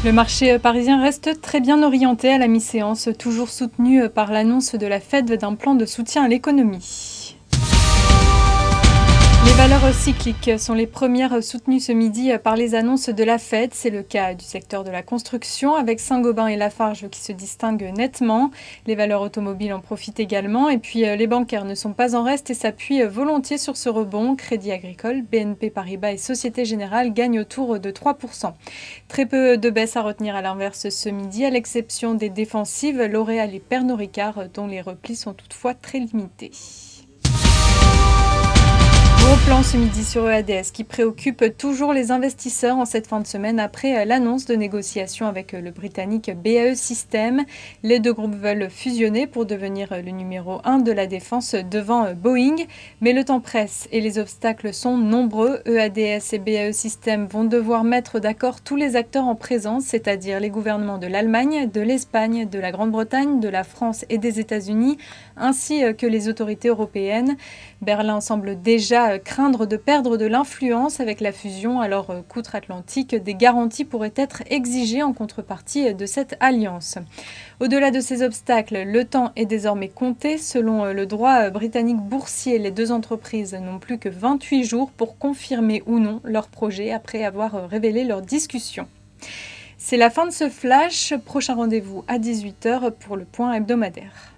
Le marché parisien reste très bien orienté à la mi-séance, toujours soutenu par l'annonce de la Fed d'un plan de soutien à l'économie. Les valeurs cycliques sont les premières soutenues ce midi par les annonces de la Fed. C'est le cas du secteur de la construction avec Saint-Gobain et Lafarge qui se distinguent nettement. Les valeurs automobiles en profitent également. Et puis les bancaires ne sont pas en reste et s'appuient volontiers sur ce rebond. Crédit Agricole, BNP Paribas et Société Générale gagnent autour de 3%. Très peu de baisse à retenir à l'inverse ce midi, à l'exception des défensives L'Oréal et Pernod Ricard dont les replis sont toutefois très limités. Gros plan ce midi sur EADS qui préoccupe toujours les investisseurs en cette fin de semaine après l'annonce de négociations avec le britannique BAE Systems. Les deux groupes veulent fusionner pour devenir le numéro 1 de la défense devant Boeing. Mais le temps presse et les obstacles sont nombreux. EADS et BAE Systems vont devoir mettre d'accord tous les acteurs en présence, c'est-à-dire les gouvernements de l'Allemagne, de l'Espagne, de la Grande-Bretagne, de la France et des États-Unis, ainsi que les autorités européennes. Berlin semble déjà craindre de perdre de l'influence avec la fusion, alors qu'outre-Atlantique, des garanties pourraient être exigées en contrepartie de cette alliance. Au-delà de ces obstacles, le temps est désormais compté. Selon le droit britannique boursier, les deux entreprises n'ont plus que 28 jours pour confirmer ou non leur projet après avoir révélé leur discussion. C'est la fin de ce flash. Prochain rendez-vous à 18h pour le point hebdomadaire.